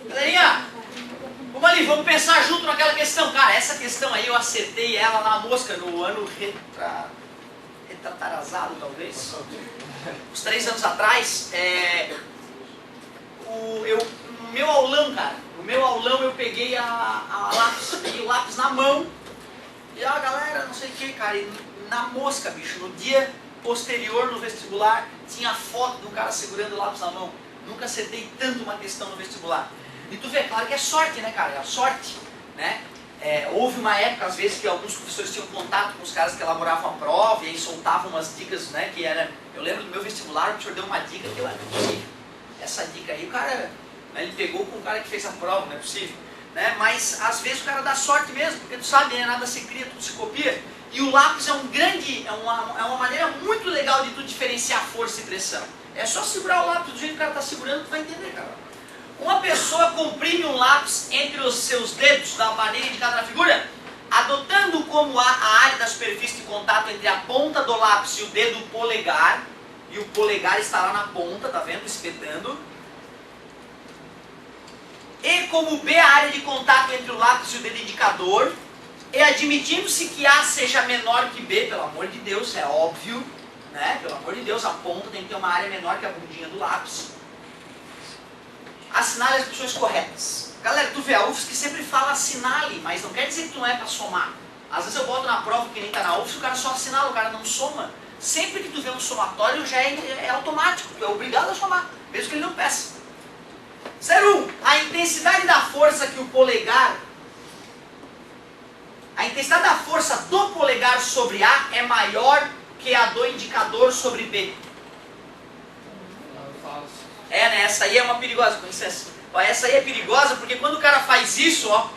Galerinha, vamos ali, vamos pensar junto naquela questão. Cara, essa questão aí eu acertei ela na mosca no ano retrasado, talvez. Uns 3 anos atrás, no meu aulão, cara, no meu aulão eu peguei peguei o lápis na mão. E a galera, não sei o que, cara, e na mosca, bicho, no dia posterior no vestibular, tinha foto de um cara segurando o lápis na mão. Nunca acertei tanto uma questão no vestibular. E tu vê, claro que é sorte, né, cara? É a sorte, né? Houve uma época, às vezes, que alguns professores tinham contato com os caras que elaboravam a prova e aí soltavam umas dicas, né, que era... Eu lembro do meu vestibular, o professor deu uma dica que eu era possível. Essa dica aí, o cara, né, ele pegou com o cara que fez a prova, não é possível. Né? Mas, às vezes, o cara dá sorte mesmo, porque tu sabe, né, nada se cria, tudo se copia. E o lápis é uma maneira muito legal de tu diferenciar força e pressão. É só segurar o lápis do jeito que o cara está segurando, tu vai entender, cara. Uma pessoa comprime um lápis entre os seus dedos, da maneira indicada na figura, adotando como a área da superfície de contato entre a ponta do lápis e o dedo polegar, e o polegar está lá na ponta, tá vendo, espetando. E como B a área de contato entre o lápis e o dedo indicador, e admitindo-se que A seja menor que B, pelo amor de Deus, é óbvio, né? Pelo amor de Deus, a ponta tem que ter uma área menor que a bundinha do lápis. Assinale as opções corretas. Galera, tu vê, a UFSC sempre fala assinale, mas não quer dizer que tu não é para somar. Às vezes eu boto na prova que nem tá na UFSC, o cara só assinala, o cara não soma. Sempre que tu vê um somatório já é automático, tu é obrigado a somar, mesmo que ele não peça. 01. A intensidade da força que o polegar... A intensidade da força do polegar sobre A é maior que a do indicador sobre B. Né? Essa aí é uma perigosa, com licença. Ó, essa aí é perigosa porque quando o cara faz isso, ó,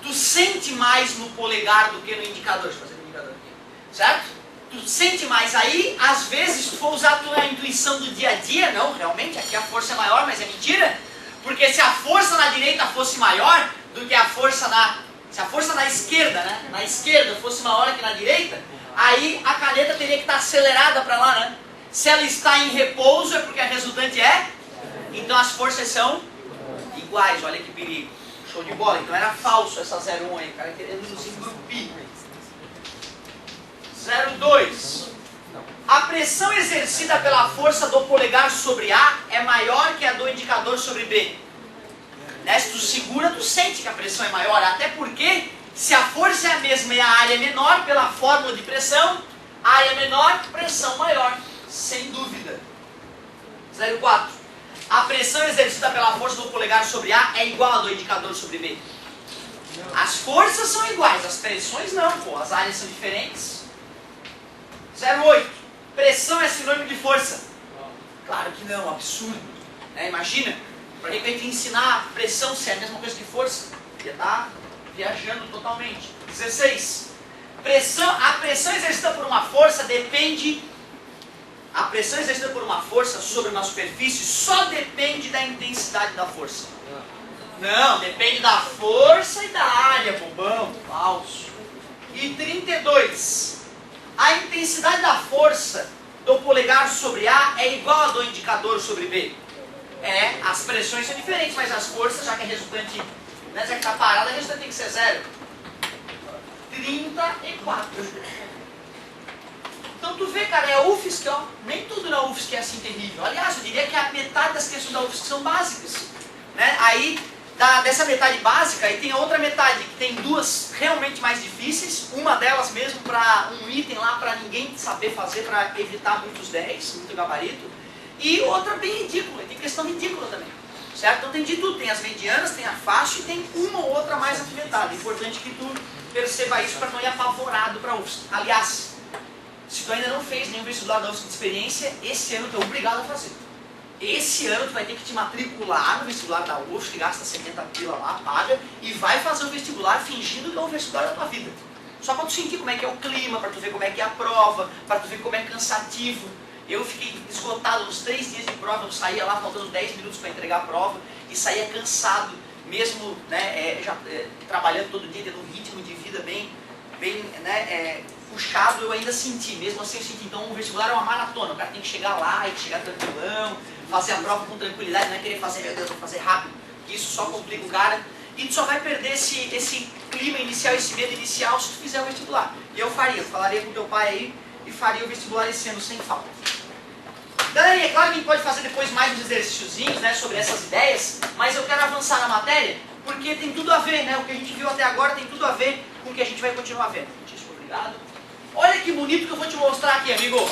tu sente mais no polegar do que no indicador. Deixa eu fazer o indicador aqui. Certo? Tu sente mais. Aí, às vezes, tu for usar a tua intuição do dia a dia, não, realmente, aqui a força é maior, mas é mentira. Porque se a força na direita fosse maior do que a força na... Se a força na esquerda, né? Na esquerda fosse maior que na direita, aí a caneta teria que estar acelerada para lá, né? Se ela está em repouso é porque a resultante é... Então as forças são iguais, olha que perigo. Show de bola. Então era falso essa 01 aí, o cara querendo nos engrupir. 02. A pressão exercida pela força do polegar sobre A é maior que a do indicador sobre B. Né? Se tu segura, tu sente que a pressão é maior. Até porque, se a força é a mesma e a área é menor, pela fórmula de pressão, área menor, pressão maior. Sem dúvida. 04. A pressão exercida pela força do polegar sobre A é igual à do indicador sobre B. As forças são iguais, as pressões não, pô. As áreas são diferentes. 08. Pressão é sinônimo de força. Claro que não, absurdo. Né? Imagina, para de repente ensinar pressão se é a mesma coisa que força. Ia estar viajando totalmente. 16. A pressão exercida por uma força depende... A pressão exercida por uma força sobre uma superfície só depende da intensidade da força. Não, depende da força e da área, bobão. Falso. E 32. A intensidade da força do polegar sobre A é igual à do indicador sobre B. As pressões são diferentes, mas as forças, já que a resultante, né, já que está parada, a resultante tem que ser 0. 34. Então tu vê, cara, é a UFSC, ó. Nem tudo na UFSC é assim terrível. Aliás, eu diria que a metade das questões da UFSC são básicas. Né? Aí, dessa metade básica, aí tem a outra metade, que tem duas realmente mais difíceis. Uma delas mesmo para um item lá para ninguém saber fazer, para evitar muitos 10, muito gabarito. E outra bem ridícula, tem questão ridícula também. Certo? Então tem de tudo, tem as medianas, tem a fácil e tem uma ou outra mais apimentada. É importante que tu perceba isso para não ir apavorado para a UFSC. Aliás, se tu ainda não fez nenhum vestibular da UFSC de experiência, esse ano tu é obrigado a fazer. Esse ano tu vai ter que te matricular no vestibular da UFSC, gasta 70 pila lá, paga, e vai fazer o vestibular fingindo que é o vestibular da tua vida. Só para tu sentir como é que é o clima, para tu ver como é que é a prova, para tu ver como é cansativo. Eu fiquei esgotado nos 3 dias de prova, eu saía lá faltando 10 minutos para entregar a prova, e saía cansado, mesmo né, trabalhando todo dia, tendo um ritmo de vida bem puxado eu ainda senti, mesmo assim eu senti. Então o vestibular é uma maratona, o cara tem que chegar lá e chegar tranquilão, fazer a prova com tranquilidade, não é querer fazer, meu Deus, vou fazer rápido, isso só complica o cara. E tu só vai perder esse clima inicial, esse medo inicial se tu fizer o vestibular. E eu falaria com teu pai aí e faria o vestibular esse ano sem falta. Daí, é claro que a gente pode fazer depois mais uns exercíciozinhos, né, sobre essas ideias, mas eu quero avançar na matéria porque tem tudo a ver, né, o que a gente viu até agora tem tudo a ver com o que a gente vai continuar vendo. Muitíssimo obrigado. Olha que bonito que eu vou te mostrar aqui, amigo.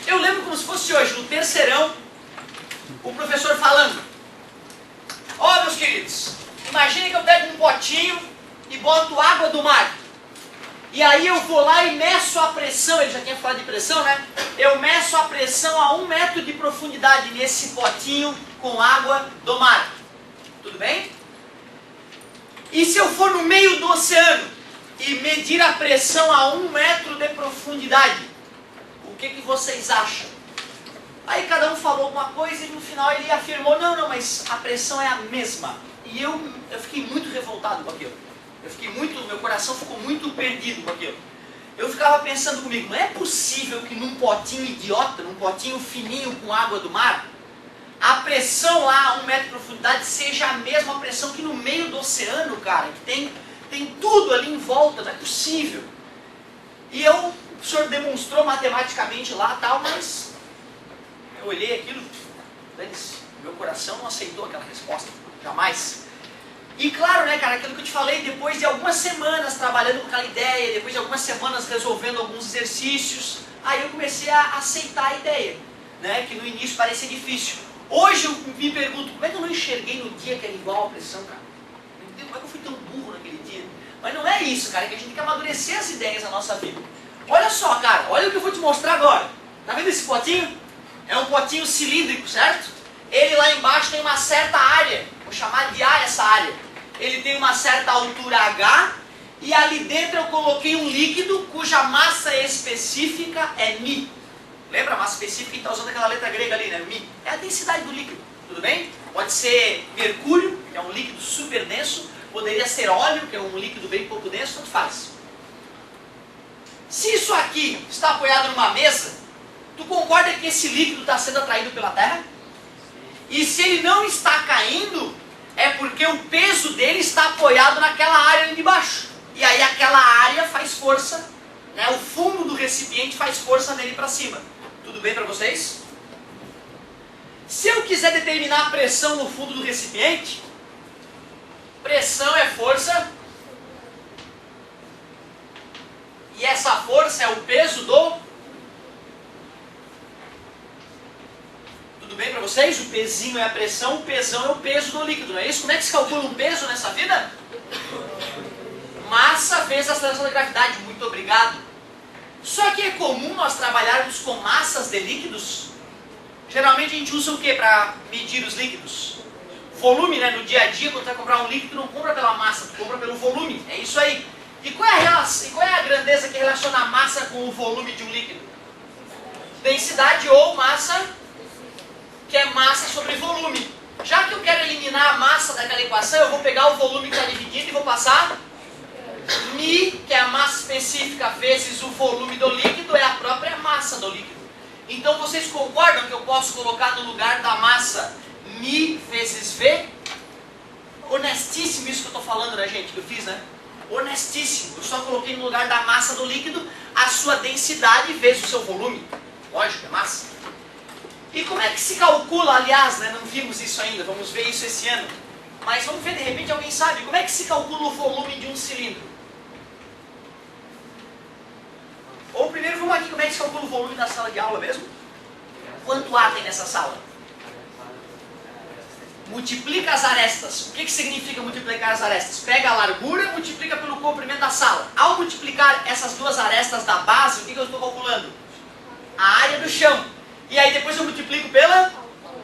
Eu lembro como se fosse hoje, no terceirão, o professor falando. Ó, meus queridos, imagine que eu pego um potinho e boto água do mar. E aí eu vou lá e meço a pressão, ele já tinha falado de pressão, né? Eu meço a pressão a 1 metro de profundidade nesse potinho com água do mar. Tudo bem? E se eu for no meio do oceano e medir a pressão a 1 metro de profundidade, o que vocês acham? Aí cada um falou alguma coisa e no final ele afirmou, não, mas a pressão é a mesma. E eu fiquei muito revoltado com aquilo. Meu coração ficou muito perdido com aquilo. Eu ficava pensando comigo, não é possível que num potinho idiota, num potinho fininho com água do mar, a pressão lá a 1 metro de profundidade seja a mesma pressão que no meio do oceano, cara, que tem tudo ali em volta, não é possível. E o senhor demonstrou matematicamente lá tal, mas eu olhei aquilo, meu coração não aceitou aquela resposta, jamais. E claro, né, cara, aquilo que eu te falei, depois de algumas semanas trabalhando com aquela ideia, depois de algumas semanas resolvendo alguns exercícios, aí eu comecei a aceitar a ideia, né, que no início parecia difícil. Hoje eu me pergunto, como é que eu não enxerguei no dia que era igual a pressão, cara? Como é que eu fui tão burro naquele dia? Mas não é isso, cara, é que a gente tem que amadurecer as ideias na nossa vida. Olha só, cara, olha o que eu vou te mostrar agora. Tá vendo esse potinho? É um potinho cilíndrico, certo? Ele lá embaixo tem uma certa área, vou chamar de A essa área. Ele tem uma certa altura H e ali dentro eu coloquei um líquido cuja massa específica é μ. Lembra a massa específica? A gente está usando aquela letra grega ali, né? μ. É a densidade do líquido, tudo bem? Pode ser mercúrio, que é um líquido super denso, poderia ser óleo, que é um líquido bem pouco denso, tanto faz. Se isso aqui está apoiado numa mesa, tu concorda que esse líquido está sendo atraído pela Terra? E se ele não está caindo, é porque o peso dele está apoiado naquela área ali de baixo. E aí aquela área faz força, né? O fundo do recipiente faz força nele para cima. Tudo bem para vocês? Se eu quiser determinar a pressão no fundo do recipiente, pressão é força, e essa força é o peso do... Tudo bem para vocês? O pezinho é a pressão, o pesão é o peso do líquido, não é isso? Como é que se calcula um peso nessa vida? Massa vezes a aceleração da gravidade. Muito obrigado. Só que é comum nós trabalharmos com massas de líquidos. Geralmente a gente usa o que para medir os líquidos? Volume, né? No dia a dia, quando você vai comprar um líquido, não compra pela massa, tu compra pelo volume. É isso aí. E qual é a grandeza que relaciona a massa com o volume de um líquido? Densidade ou massa, que é massa sobre volume. Já que eu quero eliminar a massa daquela equação, eu vou pegar o volume que está dividido e vou passar μ, que é a massa específica, vezes o volume do líquido, é a própria massa do líquido. Então vocês concordam que eu posso colocar no lugar da massa μ vezes V? Honestíssimo isso que eu estou falando, né, gente, que eu fiz, né? Honestíssimo. Eu só coloquei no lugar da massa do líquido a sua densidade vezes o seu volume. Lógico, é massa. E como é que se calcula, aliás, né, não vimos isso ainda, vamos ver isso esse ano. Mas vamos ver, de repente alguém sabe, como é que se calcula o volume de um cilindro? Ou primeiro vamos aqui, como é que se calcula o volume da sala de aula mesmo? Quanto A tem nessa sala? Multiplica as arestas. O que significa multiplicar as arestas? Pega a largura e multiplica pelo comprimento da sala. Ao multiplicar essas duas arestas da base, o que eu estou calculando? A área do chão. E aí depois eu multiplico pela...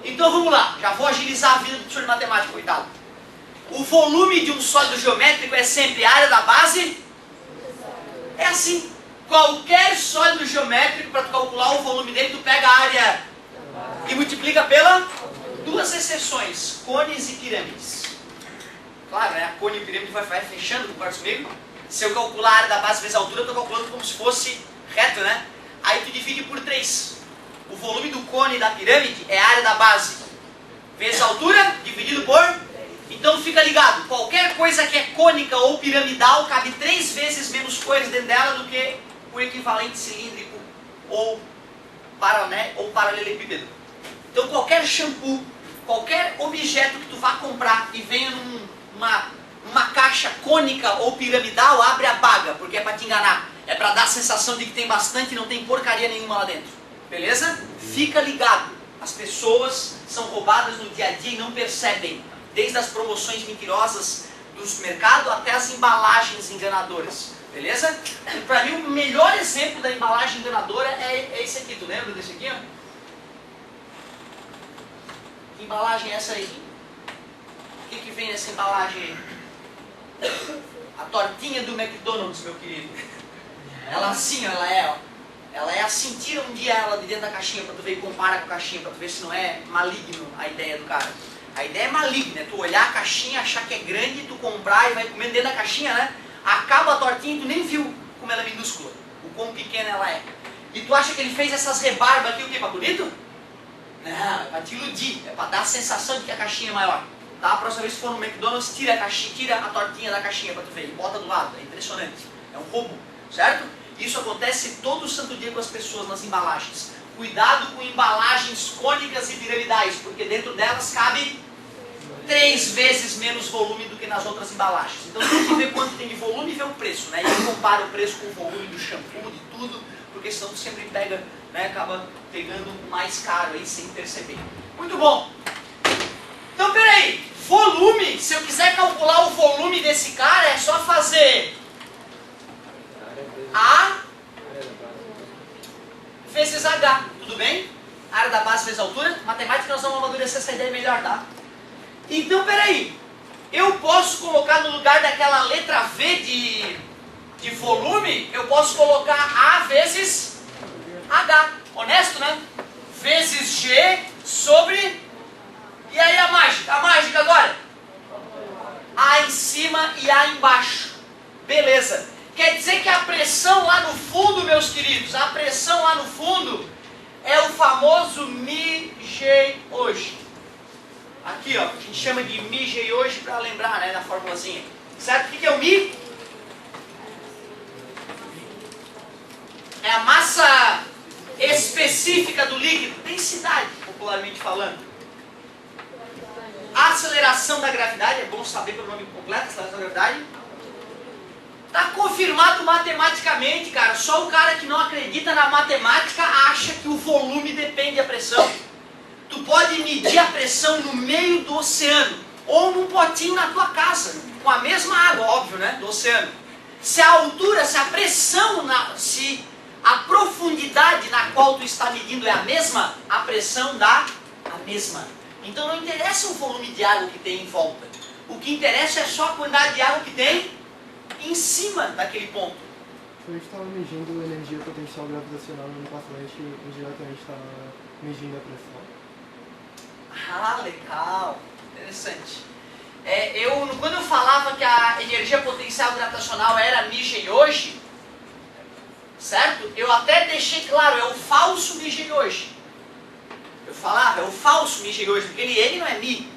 Então vamos lá, já vou agilizar a vida do senhor de matemática, coitado. O volume de um sólido geométrico é sempre a área da base? É assim. Qualquer sólido geométrico, para tu calcular o volume dele, tu pega a área e multiplica pela... Duas exceções, cones e pirâmides. Claro, né? A cone e a pirâmide vai fechando, concorda comigo? Se eu calcular a área da base vezes a altura, eu estou calculando como se fosse reto, né? Aí tu divide por 3. O volume do cone da pirâmide é a área da base vezes a altura, dividido por... Então fica ligado, qualquer coisa que é cônica ou piramidal cabe 3 vezes menos coisas dentro dela do que o equivalente cilíndrico ou paralelepípedo. Então qualquer shampoo, qualquer objeto que tu vá comprar e venha numa caixa cônica ou piramidal, abre a baga, porque é para te enganar. É para dar a sensação de que tem bastante e não tem porcaria nenhuma lá dentro. Beleza? Fica ligado. As pessoas são roubadas no dia a dia e não percebem. Desde as promoções mentirosas do supermercado até as embalagens enganadoras. Beleza? E para mim o melhor exemplo da embalagem enganadora é esse aqui. Tu lembra desse aqui? Ó? Que embalagem é essa aí? O que vem nessa embalagem aí? A tortinha do McDonald's, meu querido. Ela assim, ela é, ó. Ela é assim, tira um dia ela de dentro da caixinha para tu ver e compara com a caixinha, para tu ver se não é maligno a ideia do cara. A ideia é maligna, é tu olhar a caixinha, achar que é grande, tu comprar e vai comendo dentro da caixinha, né? Acaba a tortinha e tu nem viu como ela é minúscula, o quão pequena ela é. E tu acha que ele fez essas rebarbas aqui o quê? Pra bonito? Não, é pra te iludir, é pra dar a sensação de que a caixinha é maior. Tá? A próxima vez que for no McDonald's, tira a caixinha, tira a tortinha da caixinha pra tu ver, e bota do lado, é impressionante. É um roubo, certo? Isso acontece todo santo dia com as pessoas nas embalagens. Cuidado com embalagens cônicas e piramidais, porque dentro delas cabe 3 vezes menos volume do que nas outras embalagens. Então tem que ver quanto tem de volume e ver o preço, né? E aí compara o preço com o volume do shampoo, de tudo, porque senão tu sempre pega, né? Acaba pegando mais caro aí sem perceber. Muito bom. Então peraí, volume, se eu quiser calcular o volume desse cara, é só fazer A vezes H, tudo bem? Área da base vezes altura. Matemática nós vamos amadurecer essa ideia melhor, tá? Então, peraí, eu posso colocar no lugar daquela letra V de volume, eu posso colocar A vezes H, honesto, né? Vezes G sobre... E aí a mágica agora? A em cima e A embaixo. Beleza. Quer dizer que a pressão lá no fundo, meus queridos, a pressão lá no fundo é o famoso Mi-G hoje. Aqui, ó, a gente chama de Mi-G hoje para lembrar, né, da formulazinha. Certo? O que é o Mi? É a massa específica do líquido, densidade, popularmente falando. A aceleração da gravidade, é bom saber pelo nome completo, aceleração da gravidade. Está confirmado matematicamente, cara. Só o cara que não acredita na matemática acha que o volume depende da pressão. Tu pode medir a pressão no meio do oceano ou num potinho na tua casa, com a mesma água, óbvio, né, do oceano. Se a altura, se a pressão, se a profundidade na qual tu está medindo é a mesma, a pressão dá a mesma. Então não interessa o volume de água que tem em volta. O que interessa é só a quantidade de água que tem em cima daquele ponto. A gente estava medindo energia potencial gravitacional no passado, a gente indiretamente estava medindo a pressão. Ah, legal, interessante. Quando eu falava que a energia potencial gravitacional era Mi-G hoje, certo? Eu até deixei claro, é o falso Mi-G hoje. Eu falava, é o falso Mi-G hoje, porque ele não é Mi.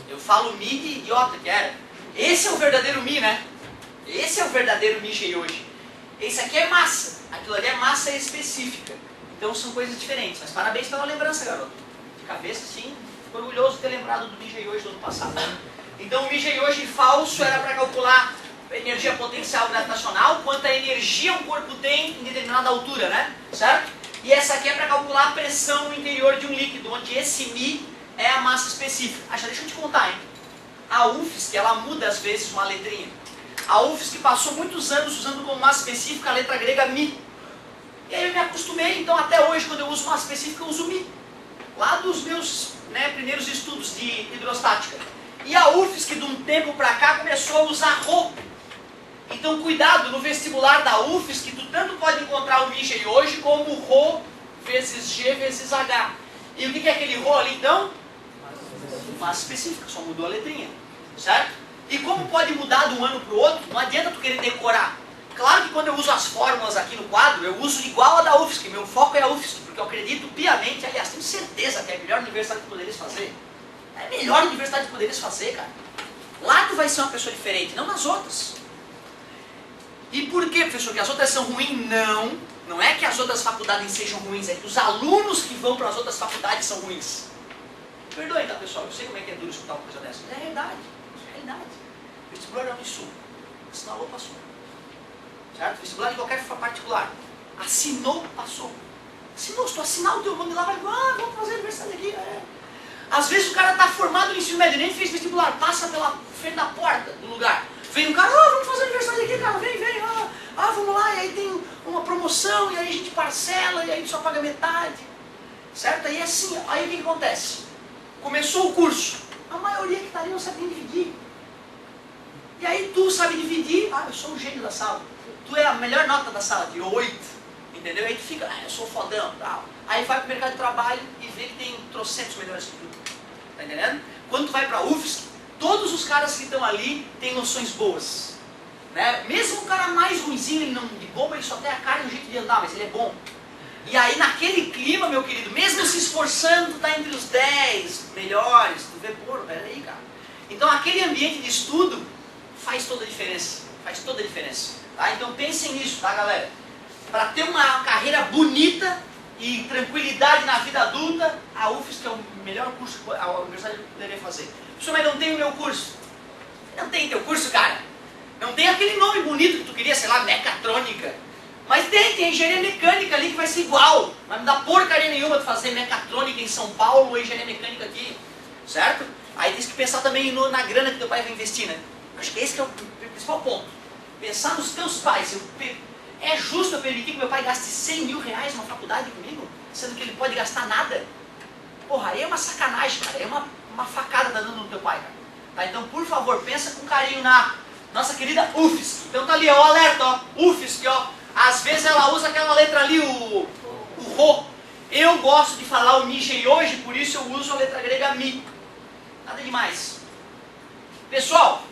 Eu falo Mi de idiota que era. Esse é o verdadeiro Mi, né? Esse é o verdadeiro Mi-G hoje. Esse aqui é massa, aquilo ali é massa específica. Então são coisas diferentes. Mas parabéns pela lembrança, garoto. De cabeça, sim. Fico orgulhoso de ter lembrado do Mi-G hoje do ano passado. Então o Mi-G hoje falso era para calcular a energia potencial gravitacional, quanta energia um corpo tem em determinada altura, né? Certo? E essa aqui é para calcular a pressão no interior de um líquido, onde esse Mi é a massa específica. Deixa eu te contar, hein? A UFSC, ela muda às vezes uma letrinha. A UFSC passou muitos anos usando como massa específica a letra grega Mi. E aí eu me acostumei, então até hoje quando eu uso massa específica eu uso Mi. Lá dos meus primeiros estudos de hidrostática. E a UFSC de um tempo para cá começou a usar Rho. Então cuidado, no vestibular da UFSC tu tanto pode encontrar o Mi-G hoje como Rho vezes G vezes H. E o que é aquele Rho ali então? Massa específica, só mudou a letrinha. Certo? E como pode mudar de um ano para o outro, não adianta tu querer decorar. Claro que quando eu uso as fórmulas aqui no quadro, eu uso igual a da UFSC, meu foco é a UFSC, porque eu acredito piamente, aliás, tenho certeza que é a melhor universidade que poderias fazer. É a melhor universidade que poderias fazer, cara. Lá tu vai ser uma pessoa diferente, não nas outras. E por que, professor, que as outras são ruins? Não, não é que as outras faculdades sejam ruins, é que os alunos que vão para as outras faculdades são ruins. Perdoe, tá, pessoal, eu sei como é que é duro escutar uma coisa dessa, mas é realidade, é realidade. Vestibular é um sul, assinalou, passou. Certo? Vestibular de qualquer particular, assinou, passou. Assinou, se tu assinar o teu nome lá, vai, vamos fazer a universidade aqui. É. Às vezes o cara está formado no ensino médio, nem fez vestibular, passa pela frente da porta do lugar. Vem um cara, vamos fazer a universidade aqui, cara, vem, vamos lá, e aí tem uma promoção, e aí a gente parcela, e aí só paga metade. Certo? Aí assim, aí o que acontece? Começou o curso, a maioria que está ali não sabe nem dividir. E aí tu sabe dividir, eu sou um gênio da sala. Tu é a melhor nota da sala, tirou 8. Entendeu? Aí tu fica, eu sou fodão, tal. Aí vai pro mercado de trabalho e vê que tem trocentos melhores que tu. Tá entendendo? Quando tu vai pra UFSC, todos os caras que estão ali têm noções boas. Né? Mesmo o cara mais ruimzinho, ele não de bobo, ele só tem a cara e o jeito de andar, mas ele é bom. E aí naquele clima, meu querido, mesmo se esforçando, tu tá entre os 10 melhores, tu vê, pô, peraí, cara. Então aquele ambiente de estudo faz toda a diferença. Faz toda a diferença. Tá? Então pensem nisso, tá, galera? Para ter uma carreira bonita e tranquilidade na vida adulta, a UFSC é o melhor curso que a universidade poderia fazer. Professor, mas não tem o meu curso. Não tem teu curso, cara. Não tem aquele nome bonito que tu queria, sei lá, mecatrônica. Mas tem engenharia mecânica ali que vai ser igual. Mas não dá porcaria nenhuma de fazer mecatrônica em São Paulo ou engenharia mecânica aqui. Certo? Aí tem que pensar também na grana que teu pai vai investir, né? Acho que esse que é o principal ponto. Pensar nos teus pais. É justo eu permitir que meu pai gaste 100 mil reais numa faculdade comigo? Sendo que ele pode gastar nada? Porra, aí é uma sacanagem, cara. É uma facada dando no teu pai, cara. Tá? Então, por favor, pensa com carinho na nossa querida UFSC. Então tá ali, ó, o alerta, ó. UFSC, ó. Às vezes ela usa aquela letra ali, o Rho. Eu gosto de falar o Nigeri hoje, por isso eu uso a letra grega Mi. Nada demais. Pessoal,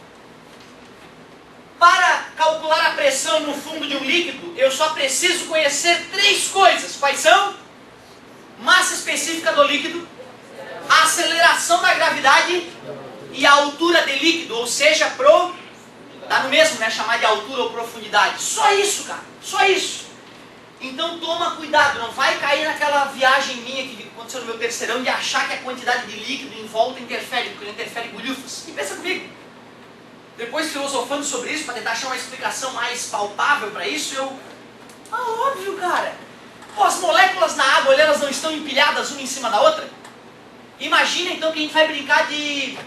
para calcular a pressão no fundo de um líquido, eu só preciso conhecer 3 coisas. Quais são? Massa específica do líquido, a aceleração da gravidade e a altura de líquido, ou seja, dá no mesmo, né? Chamar de altura ou profundidade. Só isso, cara. Só isso. Então toma cuidado, não vai cair naquela viagem minha que aconteceu no meu terceirão de achar que a quantidade de líquido em volta interfere, porque ele interfere bolhufas. E pensa comigo. Depois filosofando sobre isso, para tentar achar uma explicação mais palpável para isso, óbvio, cara. Pô, as moléculas na água, elas não estão empilhadas uma em cima da outra? Imagina então que a gente vai brincar de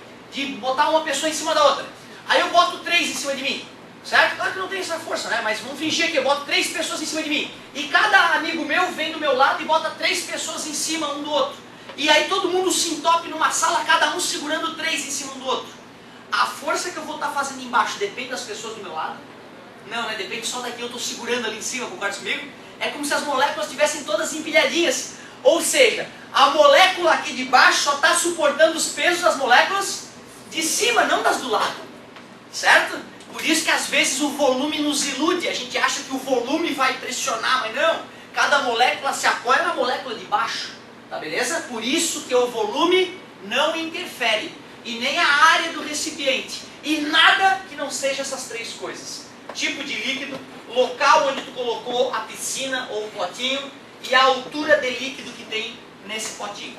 botar uma pessoa em cima da outra. Aí eu boto 3 em cima de mim, certo? Claro que não tem essa força, né? Mas vamos fingir que eu boto 3 pessoas em cima de mim. E cada amigo meu vem do meu lado e bota 3 pessoas em cima um do outro. E aí todo mundo se entope numa sala, cada um segurando 3 em cima um do outro. A força que eu vou estar fazendo embaixo depende das pessoas do meu lado? Não, né? Depende só daqui, eu estou segurando ali em cima, concorda comigo? É como se as moléculas estivessem todas empilhadinhas. Ou seja, a molécula aqui de baixo só está suportando os pesos das moléculas de cima, não das do lado. Certo? Por isso que às vezes o volume nos ilude. A gente acha que o volume vai pressionar, mas não. Cada molécula se apoia na molécula de baixo. Tá beleza? Por isso que o volume não interfere. E nem a área do recipiente. E nada que não seja essas 3 coisas. Tipo de líquido, local onde tu colocou a piscina ou o potinho e a altura de líquido que tem nesse potinho.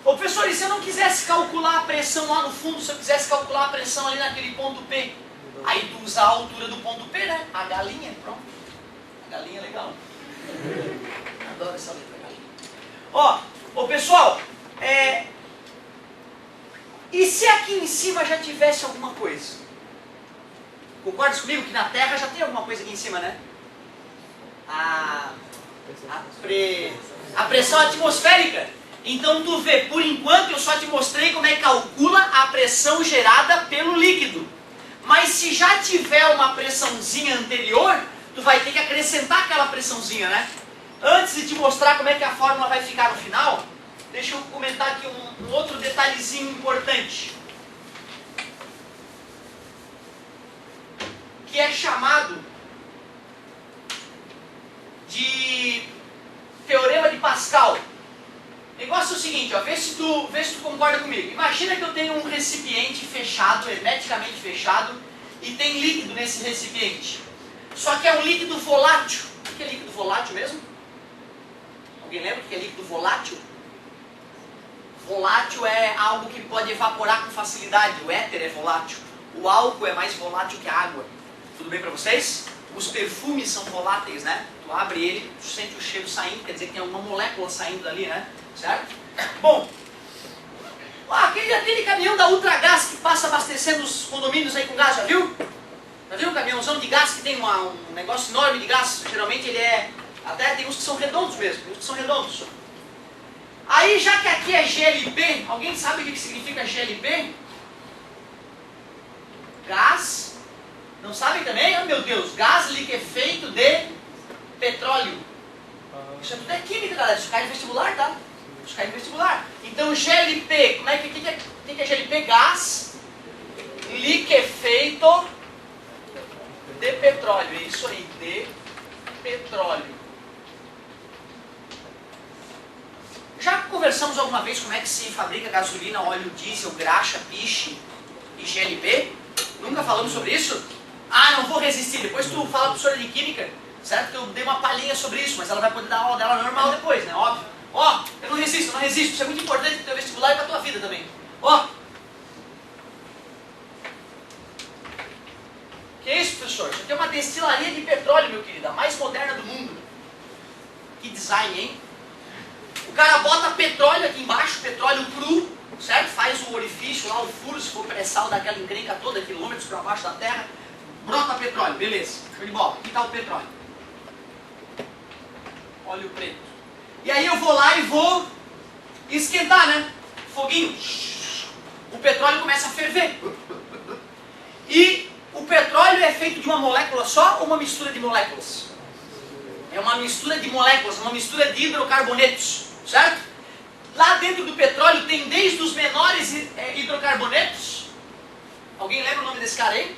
Ô professor, e se eu não quisesse calcular a pressão lá no fundo, se eu quisesse calcular a pressão ali naquele ponto P? Aí tu usa a altura do ponto P, né? A galinha, pronto. A galinha é legal. Adoro essa letra, galinha. Ô pessoal, e se aqui em cima já tivesse alguma coisa? Concordas comigo que na Terra já tem alguma coisa aqui em cima, né? A pressão atmosférica. Então tu vê, por enquanto eu só te mostrei como é que calcula a pressão gerada pelo líquido. Mas se já tiver uma pressãozinha anterior, tu vai ter que acrescentar aquela pressãozinha, né? Antes de te mostrar como é que a fórmula vai ficar no final, deixa eu comentar aqui um outro detalhezinho importante. que é chamado de Teorema de Pascal. O negócio é o seguinte, ó, vê se tu concorda comigo. Imagina que eu tenho um recipiente fechado, hermeticamente fechado, e tem líquido nesse recipiente. Só que é um líquido volátil. O que é líquido volátil mesmo? Alguém lembra o que é líquido volátil? Volátil é algo que pode evaporar com facilidade. O éter é volátil. O álcool é mais volátil que a água. Tudo bem para vocês? Os perfumes são voláteis, né? Tu abre ele, tu sente o cheiro saindo, quer dizer que tem uma molécula saindo dali, né? Certo? Bom, aquele caminhão da Ultragás que passa abastecendo os condomínios aí com gás, já viu? Já viu o caminhãozão de gás que tem um negócio enorme de gás? Geralmente ele é... Até tem uns que são redondos mesmo, tem uns que são redondos. Aí, já que aqui é GLP, alguém sabe o que significa GLP? Gás. Não sabem também? Oh, meu Deus, gás liquefeito de petróleo. Isso tudo é química, galera. Isso cai no vestibular, tá? Isso cai no vestibular. Então, GLP, como é que é GLP? Gás liquefeito de petróleo. É isso aí, de petróleo. Já conversamos alguma vez como é que se fabrica gasolina, óleo diesel, graxa, piche e GLP? Nunca falamos sobre isso? Ah, não vou resistir. Depois tu fala a professora de química, certo? Que eu dei uma palhinha sobre isso, mas ela vai poder dar aula dela normal depois, né? Óbvio. Ó, eu não resisto. Isso é muito importante pro teu vestibular e pra tua vida também. Ó. Que isso, professor? Isso aqui é uma destilaria de petróleo, meu querido. A mais moderna do mundo. Que design, hein? O cara bota petróleo aqui embaixo, petróleo cru, certo? Faz o orifício lá, o furo, se for pré-sal, daquela encrenca toda, quilômetros para baixo da terra, brota petróleo, beleza. Show de bola. Aqui está o petróleo. Óleo preto. E aí eu vou lá e vou esquentar, né? Foguinho. O petróleo começa a ferver. E o petróleo é feito de uma molécula só ou uma mistura de moléculas? É uma mistura de moléculas, uma mistura de hidrocarbonetos. Certo? Lá dentro do petróleo tem desde os menores hidrocarbonetos. Alguém lembra o nome desse cara aí?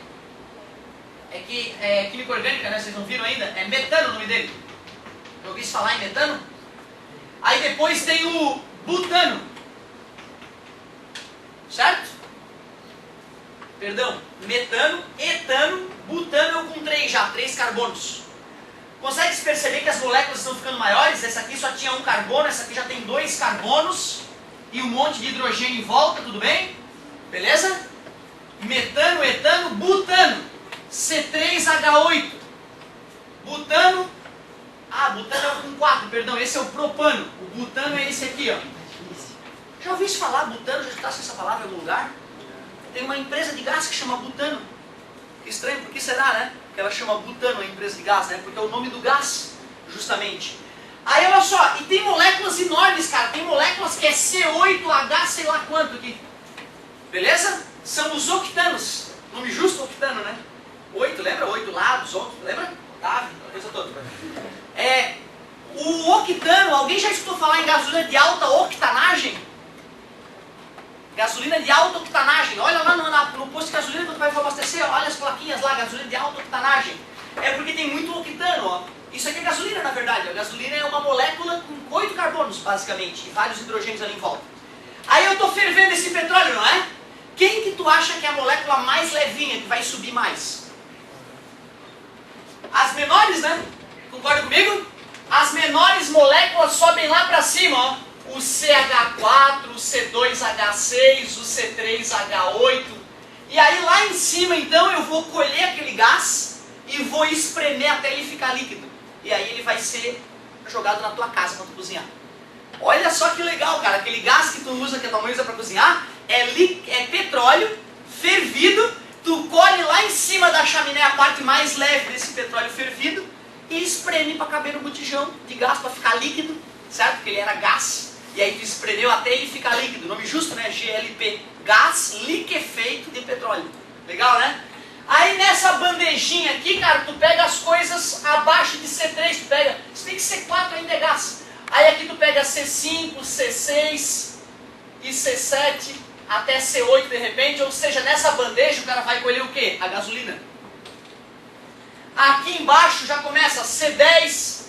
É química orgânica, né? Vocês não viram ainda? É metano o nome dele. Eu ouvi falar em metano. Aí depois tem o butano. Certo? Perdão. Metano, etano, butano com 3 já, 3 carbonos. Consegue se perceber que as moléculas estão ficando maiores? Essa aqui só tinha um carbono, essa aqui já tem 2 carbonos e um monte de hidrogênio em volta, tudo bem? Beleza? Metano, etano, butano. C3H8. Butano. Butano é o com 4, perdão, esse é o propano. O butano é esse aqui, ó. Já ouviu falar butano? Já escutasse essa palavra em algum lugar? Tem uma empresa de gás que chama butano. Que estranho, por que será, né? Que ela chama butano, a empresa de gás, né? Porque é o nome do gás, justamente. Aí, olha só, e tem moléculas enormes, cara. Tem moléculas que é C8H, sei lá quanto aqui. Beleza? São os octanos. Nome justo, octano, né? 8, lembra? 8 lados, lembra? Octave, aquela coisa toda. O octano, alguém já escutou falar em gasolina de alta octanagem? Gasolina de alta octanagem. Olha lá no posto de gasolina quando vai abastecer, olha as plaquinhas lá, gasolina de alta octanagem. É porque tem muito octano, ó. Isso aqui é gasolina, na verdade. A gasolina é uma molécula com 8 carbonos, basicamente, e vários hidrogênios ali em volta. Aí eu estou fervendo esse petróleo, não é? Quem que tu acha que é a molécula mais levinha, que vai subir mais? As menores, né? Concorda comigo? As menores moléculas sobem lá para cima, ó. O CH4, o C2H6, o C3H8. E aí lá em cima, então, eu vou colher aquele gás e vou espremer até ele ficar líquido. E aí ele vai ser jogado na tua casa quando tu cozinhar. Olha só que legal, cara. Aquele gás que tu usa, que a tua mãe usa para cozinhar, é petróleo fervido. Tu colhe lá em cima da chaminé a parte mais leve desse petróleo fervido e espreme para caber no botijão de gás para ficar líquido, certo? Porque ele era gás. E aí tu espremeu até ele ficar líquido. Nome justo, né? GLP. Gás liquefeito de petróleo. Legal, né? Aí nessa bandejinha aqui, cara, tu pega as coisas abaixo de C3. Tu pega... Se bem que C4 ainda é gás. Aí aqui tu pega C5, C6 e C7 até C8 de repente. Ou seja, nessa bandeja o cara vai colher o quê? A gasolina. Aqui embaixo já começa C10,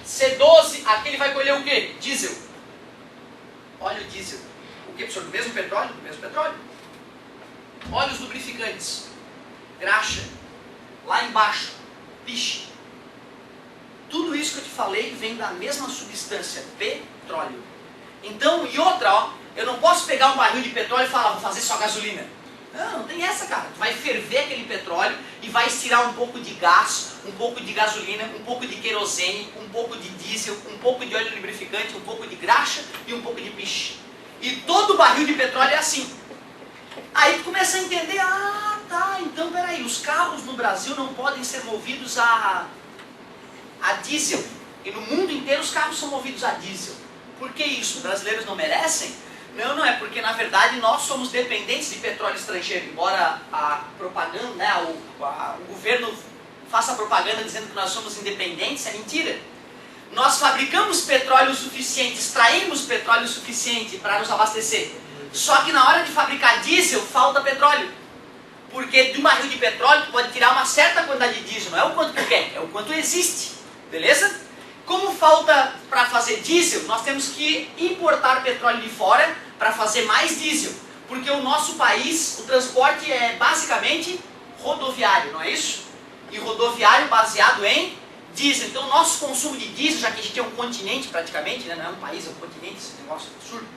C12, aqui ele vai colher o quê? Diesel. Óleo diesel. O que, professor? Do mesmo petróleo? Do mesmo petróleo. Óleos lubrificantes. Graxa. Lá embaixo, piche. Tudo isso que eu te falei vem da mesma substância, petróleo. Então, e outra, ó, eu não posso pegar um barril de petróleo e falar, vou fazer só gasolina. Não, não tem essa, cara. Tu vai ferver aquele petróleo e vai estirar um pouco de gás, um pouco de gasolina, um pouco de querosene, um pouco de diesel, um pouco de óleo lubrificante, um pouco de graxa e um pouco de piche. E todo barril de petróleo é assim. Aí tu começa a entender, ah, tá, então peraí, os carros no Brasil não podem ser movidos a diesel. E no mundo inteiro os carros são movidos a diesel. Por que isso? Os brasileiros não merecem? Não, não é porque na verdade nós somos dependentes de petróleo estrangeiro. Embora a propaganda, né, o governo faça propaganda dizendo que nós somos independentes, é mentira. Nós fabricamos petróleo suficiente, extraímos petróleo suficiente para nos abastecer. Só que na hora de fabricar diesel, falta petróleo. Porque de um barril de petróleo, tu pode tirar uma certa quantidade de diesel. Não é o quanto tu quer, é o quanto existe. Beleza? Como falta para fazer diesel, nós temos que importar petróleo de fora para fazer mais diesel. Porque o nosso país, o transporte é basicamente rodoviário, não é isso? E rodoviário baseado em diesel. Então o nosso consumo de diesel, já que a gente é um continente praticamente, né? Não é um país, é um continente, esse negócio é absurdo.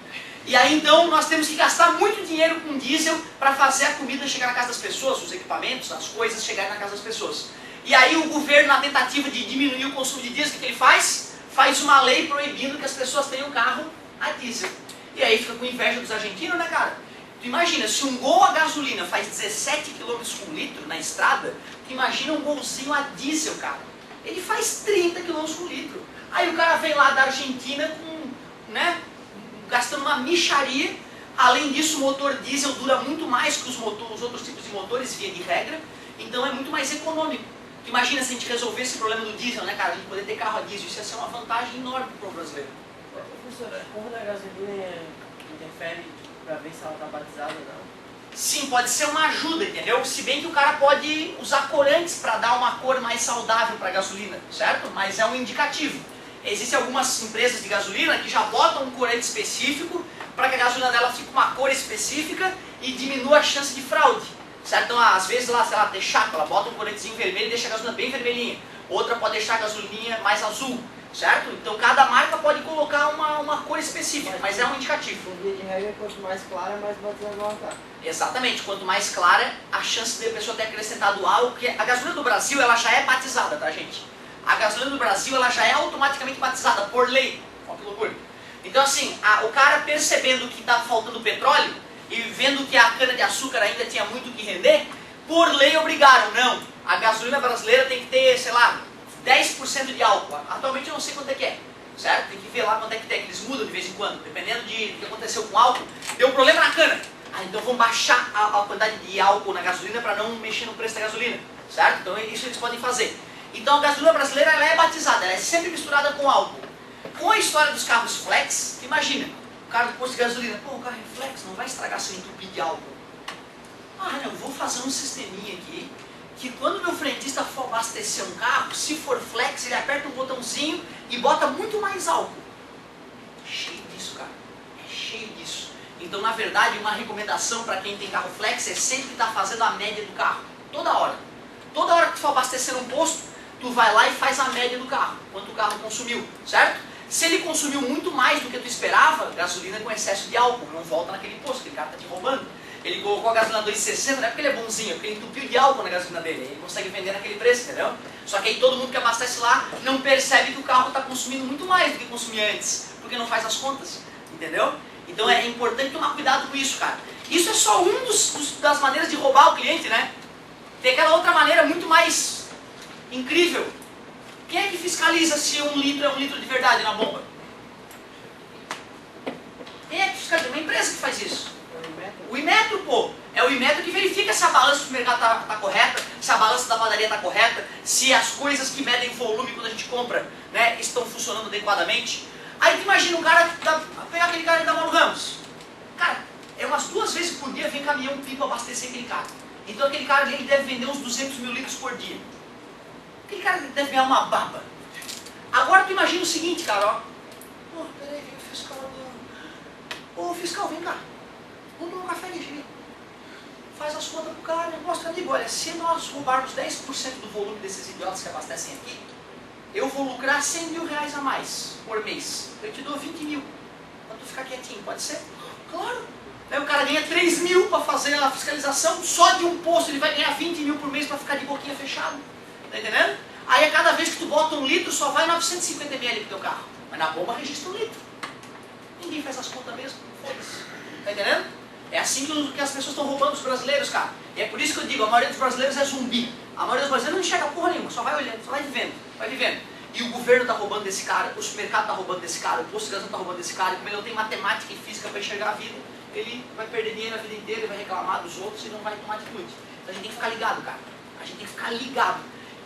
E aí então nós temos que gastar muito dinheiro com diesel para fazer a comida chegar na casa das pessoas, os equipamentos, as coisas chegarem na casa das pessoas. E aí o governo, na tentativa de diminuir o consumo de diesel, o que ele faz? Faz uma lei proibindo que as pessoas tenham carro a diesel. E aí fica com inveja dos argentinos, né, cara? Tu imagina, se um Gol a gasolina faz 17 km por litro na estrada, tu imagina um Golzinho a diesel, cara. Ele faz 30 km por litro. Aí o cara vem lá da Argentina com, né, gastando uma mixaria. Além disso, o motor diesel dura muito mais que os outros tipos de motores, via de regra. Então é muito mais econômico. Imagina se a gente resolvesse esse problema do diesel, né, cara? A gente poder ter carro a diesel, isso ia ser uma vantagem enorme para o brasileiro. Professor, a cor da gasolina interfere para ver se ela está batizada ou não? Sim, pode ser uma ajuda, entendeu? Se bem que o cara pode usar corantes para dar uma cor mais saudável para a gasolina, certo? Mas é um indicativo. Existem algumas empresas de gasolina que já botam um corante específico para que a gasolina dela fique com uma cor específica e diminua a chance de fraude. Certo? Então, às vezes, lá, sei lá, tem chaco, ela bota um corantezinho vermelho e deixa a gasolina bem vermelhinha. Outra pode deixar a gasolininha mais azul, certo? Então, cada marca pode colocar uma cor específica, mas é um indicativo. Por via de regra, quanto mais clara, mais batizada ela está. Exatamente. Quanto mais clara, a chance de a pessoa ter acrescentado álcool, porque a gasolina do Brasil, ela já é batizada, tá, gente? A gasolina do Brasil, ela já é automaticamente batizada, por lei. Olha que loucura. Então, assim, o cara percebendo que está faltando petróleo, e vendo que a cana-de-açúcar ainda tinha muito o que render, por lei obrigaram, não, a gasolina brasileira tem que ter, sei lá, 10% de álcool. Atualmente eu não sei quanto é que é, certo? Tem que ver lá quanto é que tem, que eles mudam de vez em quando, dependendo do que aconteceu com o álcool. Deu um problema na cana, então vamos baixar a quantidade de álcool na gasolina para não mexer no preço da gasolina, certo? Então isso eles podem fazer. Então a gasolina brasileira, ela é batizada, ela é sempre misturada com álcool. Com a história dos carros flex, imagina, o cara do posto de gasolina, pô, o carro é flex, não vai estragar se eu entupir de álcool. Ah, não, vou fazer um sisteminha aqui, que quando meu frentista for abastecer um carro, se for flex, ele aperta um botãozinho e bota muito mais álcool. Cheio disso, cara. É cheio disso. Então, na verdade, uma recomendação para quem tem carro flex é sempre estar fazendo a média do carro. Toda hora. Toda hora que tu for abastecer um posto, tu vai lá e faz a média do carro. Quanto o carro consumiu, certo? Se ele consumiu muito mais do que tu esperava, gasolina com excesso de álcool, não volta naquele posto, aquele cara está te roubando. Ele colocou a gasolina 2,60, não é porque ele é bonzinho, é porque ele entupiu de álcool na gasolina dele. Ele consegue vender naquele preço, entendeu? Só que aí todo mundo que abastece lá não percebe que o carro está consumindo muito mais do que consumia antes, porque não faz as contas, entendeu? Então é importante tomar cuidado com isso, cara. Isso é só um das maneiras de roubar o cliente, né? Tem aquela outra maneira muito mais incrível. Quem é que fiscaliza se um litro é um litro de verdade na bomba? Quem é que fiscaliza? Uma empresa que faz isso. O Imetro, pô. É o Imetro que verifica se a balança do supermercado está correta, se a balança da padaria está correta, se as coisas que medem volume quando a gente compra, né, estão funcionando adequadamente. Aí tu imagina um cara, pegar aquele cara da Mauro Ramos. Cara, é umas 2 vezes por dia vem caminhão pipa abastecer aquele cara. Então aquele cara ele deve vender uns 200 mil litros por dia. Aquele cara deve ganhar uma baba. Agora tu imagina o seguinte, cara, ó. Pô, peraí, vem o fiscal do... Ô, fiscal, vem cá. Vamos tomar um café ali. Faz as contas pro cara, mostra ali, olha, se nós roubarmos 10% do volume desses idiotas que abastecem aqui, eu vou lucrar 100 mil reais a mais por mês. Eu te dou 20 mil. Pra tu ficar quietinho, pode ser? Claro. Aí o cara ganha 3 mil para fazer a fiscalização, só de um posto ele vai ganhar 20 mil por mês para ficar de boquinha fechada. Tá entendendo? Aí a cada vez que tu bota 1 litro, só vai 950 ml pro teu carro. Mas na bomba registra 1 litro. Ninguém faz as contas mesmo, foda-se. Tá entendendo? É assim que as pessoas estão roubando os brasileiros, cara. E é por isso que eu digo, a maioria dos brasileiros é zumbi. A maioria dos brasileiros não enxerga porra nenhuma, só vai olhando, só vai vivendo, vai vivendo. E o governo está roubando desse cara, o supermercado está roubando desse cara, o posto de gasolina está roubando desse cara, e como ele não tem matemática e física para enxergar a vida, ele vai perder dinheiro a vida inteira, ele vai reclamar dos outros e não vai tomar atitude. Então a gente tem que ficar ligado, cara. A gente tem que ficar ligado.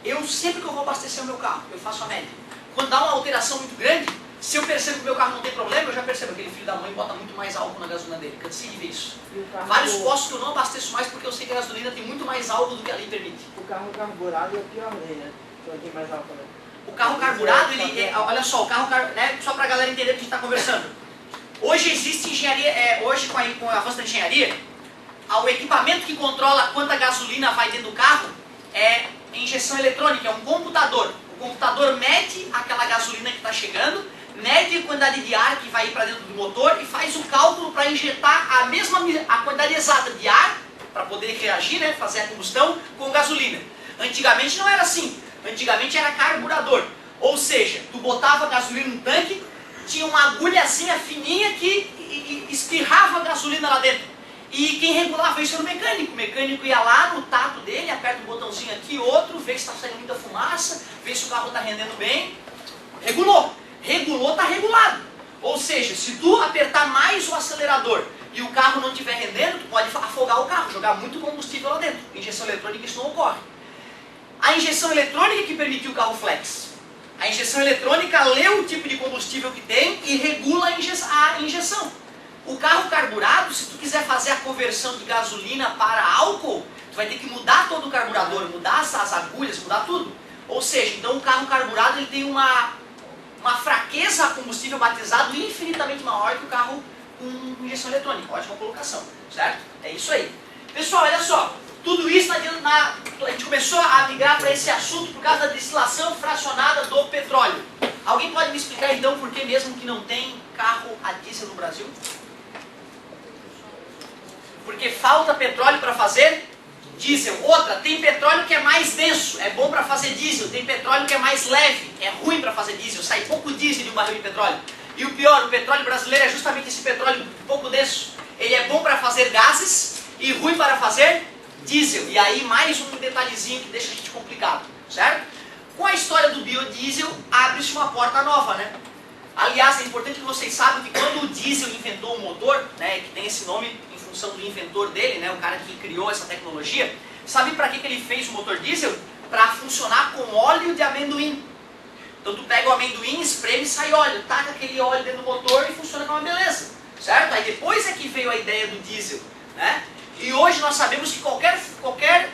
Eu, sempre que eu vou abastecer o meu carro, eu faço a média. Quando dá uma alteração muito grande, se eu percebo que o meu carro não tem problema, eu já percebo que aquele filho da mãe bota muito mais álcool na gasolina dele. Cansei de ver isso. Vários postos que eu não abasteço mais porque eu sei que a gasolina tem muito mais álcool do que a lei permite. O carro carburado é o pior dele, né? Então tem mais álcool, né? O carro carburado, ele, olha só, o carro né, só para a galera entender o que a gente está conversando. Hoje existe engenharia, hoje com o avanço da engenharia, o equipamento que controla quanta gasolina vai dentro do carro é injeção eletrônica, é um computador. O computador mede aquela gasolina que está chegando, mede a quantidade de ar que vai ir para dentro do motor e faz o cálculo para injetar a quantidade exata de ar, para poder reagir, né, fazer a combustão com gasolina. Antigamente não era assim. Antigamente era carburador, ou seja, tu botava gasolina no tanque, tinha uma agulhazinha fininha que espirrava a gasolina lá dentro. E quem regulava isso era o mecânico. O mecânico ia lá no tato dele, aperta um botãozinho aqui, outro, vê se está saindo muita fumaça, vê se o carro está rendendo bem. Regulou. Regulou, está regulado. Ou seja, se tu apertar mais o acelerador e o carro não estiver rendendo, tu pode afogar o carro, jogar muito combustível lá dentro. Injeção eletrônica isso não ocorre. A injeção eletrônica que permitiu o carro flex. A injeção eletrônica lê o tipo de combustível que tem e regula a injeção. O carro carburado, se tu quiser fazer a conversão de gasolina para álcool, tu vai ter que mudar todo o carburador, mudar as agulhas, mudar tudo. Ou seja, então o carro carburado ele tem uma fraqueza a combustível batizado infinitamente maior que o carro com injeção eletrônica. Ótima colocação, certo? É isso aí. Pessoal, olha só. Tudo isso a gente começou a migrar para esse assunto por causa da destilação fracionada do petróleo. Alguém pode me explicar então por que mesmo que não tem carro a diesel no Brasil? Porque falta petróleo para fazer diesel. Outra, tem petróleo que é mais denso, é bom para fazer diesel. Tem petróleo que é mais leve, é ruim para fazer diesel. Sai pouco diesel de um barril de petróleo. E o pior, o petróleo brasileiro é justamente esse petróleo pouco denso. Ele é bom para fazer gases e ruim para fazer diesel. E aí mais um detalhezinho que deixa a gente complicado, certo? Com a história do biodiesel, abre-se uma porta nova, né? Aliás, é importante que vocês saibam que quando o diesel inventou o motor, né, que tem esse nome em função do inventor dele, né, o cara que criou essa tecnologia, sabe para que ele fez o motor diesel? Para funcionar com óleo de amendoim. Então tu pega o amendoim, espreme e sai óleo, taca aquele óleo dentro do motor e funciona com uma beleza, certo? Aí depois é que veio a ideia do diesel, né? E hoje nós sabemos que qualquer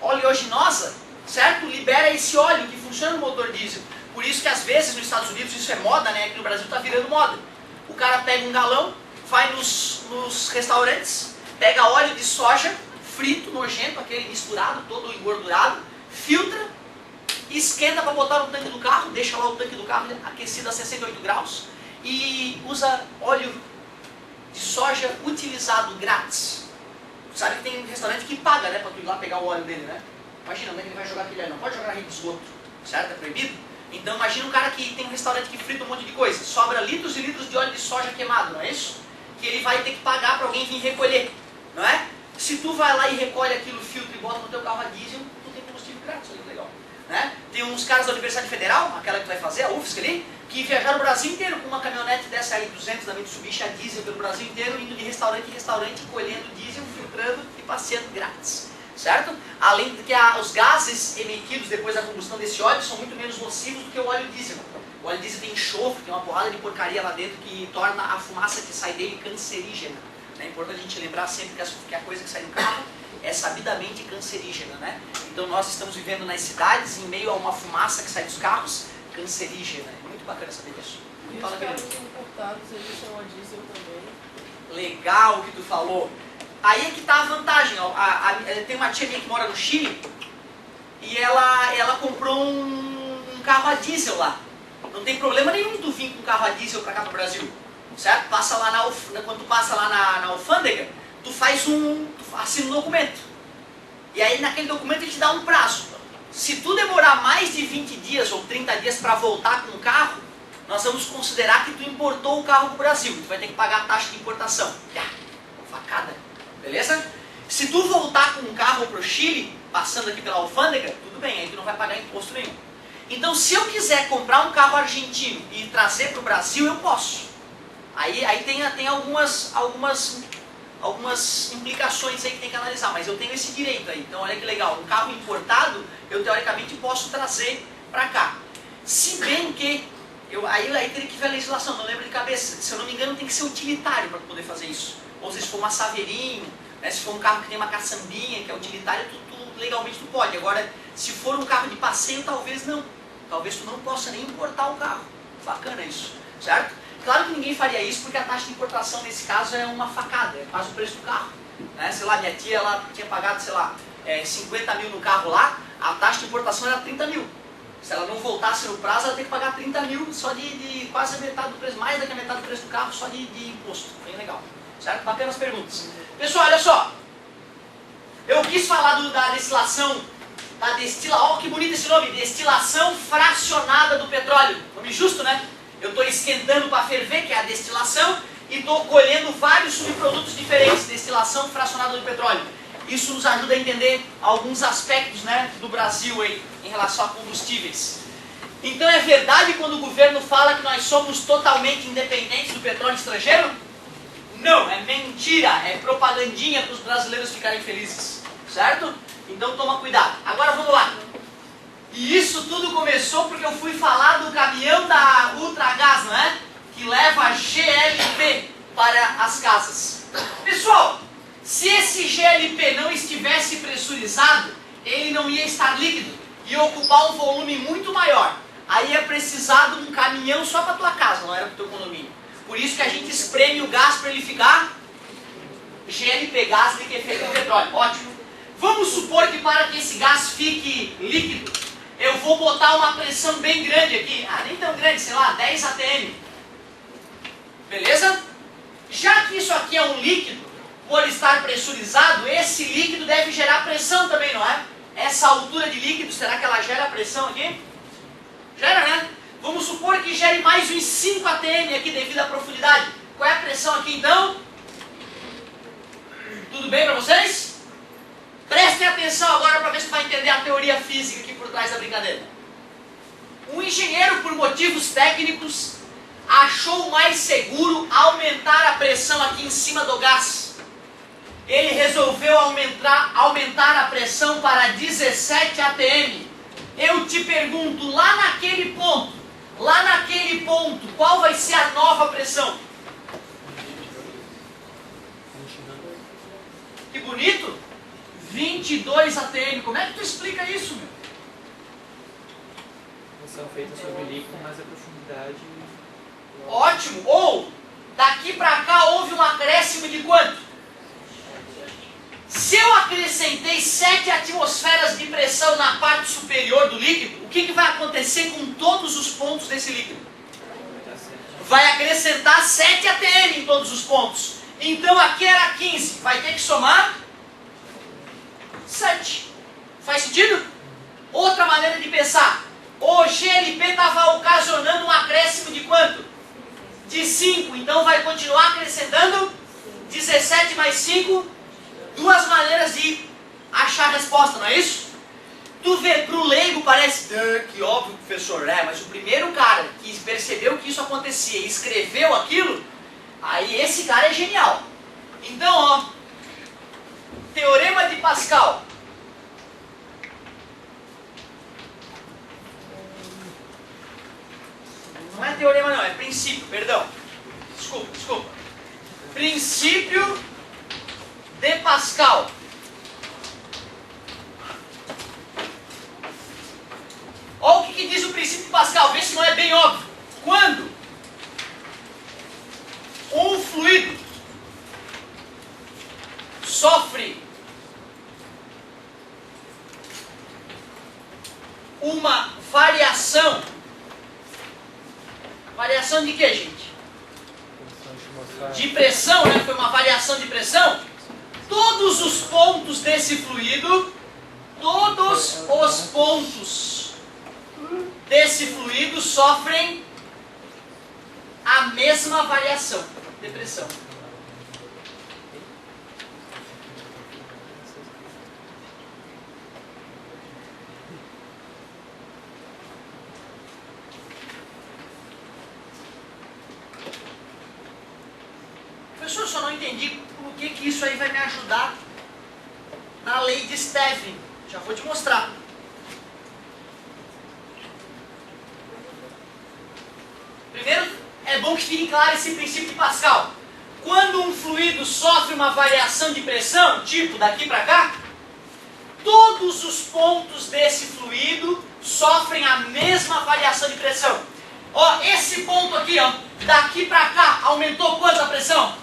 oleaginosa, certo? Libera esse óleo que funciona no motor diesel. Por isso que às vezes nos Estados Unidos isso é moda, né? Aqui no Brasil está virando moda. O cara pega um galão, vai nos restaurantes, pega óleo de soja, frito, nojento, aquele misturado, todo engordurado, filtra, esquenta para botar no tanque do carro, deixa lá o tanque do carro aquecido a 68 graus e usa óleo de soja utilizado grátis. Sabe que tem restaurante que paga, né, para tu ir lá pegar o óleo dele, né? Imagina, onde é que ele vai jogar aquele óleo? Não pode jogar na rede de esgoto, certo? É proibido. Então imagina um cara que tem um restaurante que frita um monte de coisa, sobra litros e litros de óleo de soja queimado, não é isso? Que ele vai ter que pagar para alguém vir recolher, não é? Se tu vai lá e recolhe aquilo, filtra e bota no teu carro a diesel, tu tem combustível grátis, olha que legal. Né? Tem uns caras da Universidade Federal, aquela que vai fazer, a UFSC ali, que viajaram o Brasil inteiro com uma caminhonete dessa L200 da Mitsubishi a diesel pelo Brasil inteiro, indo de restaurante em restaurante, colhendo diesel, filtrando e passeando grátis. Certo? Além de que os gases emitidos depois da combustão desse óleo são muito menos nocivos do que o óleo diesel. O óleo diesel tem enxofre, tem uma porrada de porcaria lá dentro que torna a fumaça que sai dele cancerígena. É importante a gente lembrar sempre que a coisa que sai do carro é sabidamente cancerígena, né? Então nós estamos vivendo nas cidades em meio a uma fumaça que sai dos carros cancerígena. É muito bacana saber disso. E Fala, os carros querido. importados, eles são a diesel também. Legal o que tu falou. Aí é que tá a vantagem. Tem uma tia minha que mora no Chile e ela comprou um carro a diesel lá. Não tem problema nenhum tu vir com um carro a diesel para cá pro Brasil, certo? Passa lá quando tu passa lá na alfândega, tu assina um documento. E aí naquele documento ele te dá um prazo. Se tu demorar mais de 20 dias ou 30 dias para voltar com o carro, nós vamos considerar que tu importou o carro pro Brasil. Tu vai ter que pagar a taxa de importação. Facada. Beleza? Se tu voltar com um carro pro Chile, passando aqui pela alfândega, tudo bem, aí tu não vai pagar imposto nenhum. Então se eu quiser comprar um carro argentino e trazer pro Brasil, eu posso. Aí tem algumas implicações aí que tem que analisar, mas eu tenho esse direito aí. Então olha que legal, um carro importado, eu teoricamente posso trazer para cá. Se bem que, aí teria que ver a legislação, não lembro de cabeça, se eu não me engano tem que ser utilitário para poder fazer isso. Ou seja, se for uma Saveirinho, né, se for um carro que tem uma caçambinha, que é utilitário, legalmente tu pode. Agora, se for um carro de passeio, talvez não. Talvez tu não possa nem importar o carro. Bacana isso, certo? Claro que ninguém faria isso porque a taxa de importação nesse caso é uma facada, é quase o preço do carro. Né? Sei lá, minha tia ela tinha pagado, sei lá, 50 mil no carro lá, a taxa de importação era 30 mil. Se ela não voltasse no prazo, ela tem que pagar 30 mil só de quase a metade do preço, mais da que a metade do preço do carro, só de imposto. Bem legal. Certo? Bacanas perguntas. Pessoal, olha só. Eu quis falar da destilação, olha que bonito esse nome, destilação fracionada do petróleo. Nome justo, né? Eu estou esquentando para ferver, que é a destilação, e estou colhendo vários subprodutos diferentes, destilação fracionada do petróleo. Isso nos ajuda a entender alguns aspectos, né, do Brasil aí, em relação a combustíveis. Então é verdade quando o governo fala que nós somos totalmente independentes do petróleo estrangeiro? Não, é mentira, é propagandinha para os brasileiros ficarem felizes, certo? Então toma cuidado. Agora vamos lá. E isso tudo começou porque eu fui falar do caminhão da Ultragaz, não é? Que leva GLP para as casas. Pessoal, se esse GLP não estivesse pressurizado, ele não ia estar líquido, ia ocupar um volume muito maior. Aí é precisado de um caminhão só para tua casa, não era para o teu condomínio. Por isso que a gente espreme o gás para ele ficar GLP, gás liquefeito de petróleo. Ótimo. Vamos supor que para que esse gás fique líquido, eu vou botar uma pressão bem grande aqui. Nem tão grande, sei lá, 10 atm. Beleza? Já que isso aqui é um líquido, por estar pressurizado, esse líquido deve gerar pressão também, não é? Essa altura de líquido, será que ela gera pressão aqui? Gera, né? Vamos supor que gere mais uns 5 atm aqui devido à profundidade. Qual é a pressão aqui então? Tudo bem para vocês? Prestem atenção agora para ver se vai entender a teoria física aqui por trás da brincadeira. Um engenheiro, por motivos técnicos, achou mais seguro aumentar a pressão aqui em cima do gás. Ele resolveu aumentar a pressão para 17 atm. Eu te pergunto, lá naquele ponto, qual vai ser a nova pressão? Que bonito! 22 atm. Como é que tu explica isso, meu? São feitas sobre líquido, mas a profundidade... Ótimo! Ou, daqui para cá houve um acréscimo de quanto? Se eu acrescentei 7 atmosferas de pressão na parte superior do líquido, o que vai acontecer com todos os pontos desse líquido? Vai acrescentar 7 atm em todos os pontos. Então aqui era 15, vai ter que somar 7. Faz sentido? Outra maneira de pensar. O GLP estava ocasionando um acréscimo de quanto? De 5. Então vai continuar acrescentando 17 mais 5. Duas maneiras de achar a resposta, não é isso? Tu vê, pro leigo parece que óbvio, professor, mas o primeiro cara que percebeu que isso acontecia e escreveu aquilo, aí esse cara é genial. Então, ó, Teorema de Pascal. Não é teorema não, é princípio, perdão. Desculpa. Princípio de Pascal. bem óbvio. Quando um fluido sofre uma variação de que, gente? De pressão, né? Foi uma variação de pressão. Todos os pontos desse fluido, sofrem a mesma variação de pressão. Professor, eu só não entendi por que isso aí vai me ajudar na lei de Stevin. Já vou te mostrar. Primeiro, é bom que fique claro esse princípio de Pascal. Quando um fluido sofre uma variação de pressão, tipo daqui para cá, todos os pontos desse fluido sofrem a mesma variação de pressão. Ó, esse ponto aqui, ó, daqui para cá, aumentou quanto a pressão?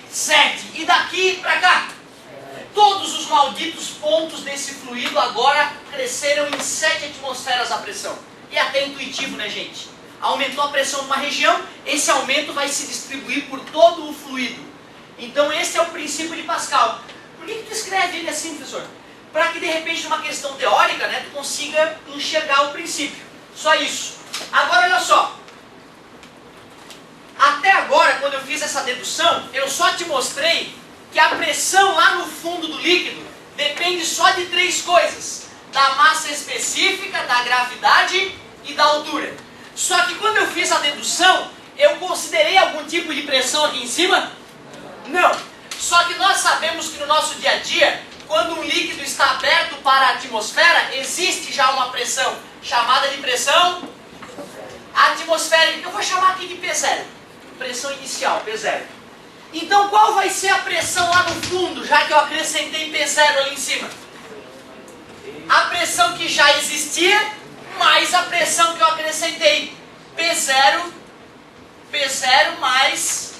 7. E daqui para cá? Todos os malditos pontos desse fluido agora cresceram em 7 atmosferas a pressão. E até intuitivo, né, gente? Aumentou a pressão numa região, esse aumento vai se distribuir por todo o fluido. Então esse é o princípio de Pascal. Por que tu escreve ele assim, professor? Para que de repente numa questão teórica, né, tu consiga enxergar o princípio. Só isso. Agora olha só. Até agora, quando eu fiz essa dedução, eu só te mostrei que a pressão lá no fundo do líquido depende só de 3 coisas. Da massa específica, da gravidade e da altura. Só que quando eu fiz a dedução, eu considerei algum tipo de pressão aqui em cima? Não. Só que nós sabemos que no nosso dia a dia, quando um líquido está aberto para a atmosfera, existe já uma pressão, chamada de pressão atmosférica. Eu vou chamar aqui de P0. Pressão inicial, P0. Então qual vai ser a pressão lá no fundo, já que eu acrescentei P0 ali em cima? A pressão que já existia, mais a pressão que eu acrescentei. P0 mais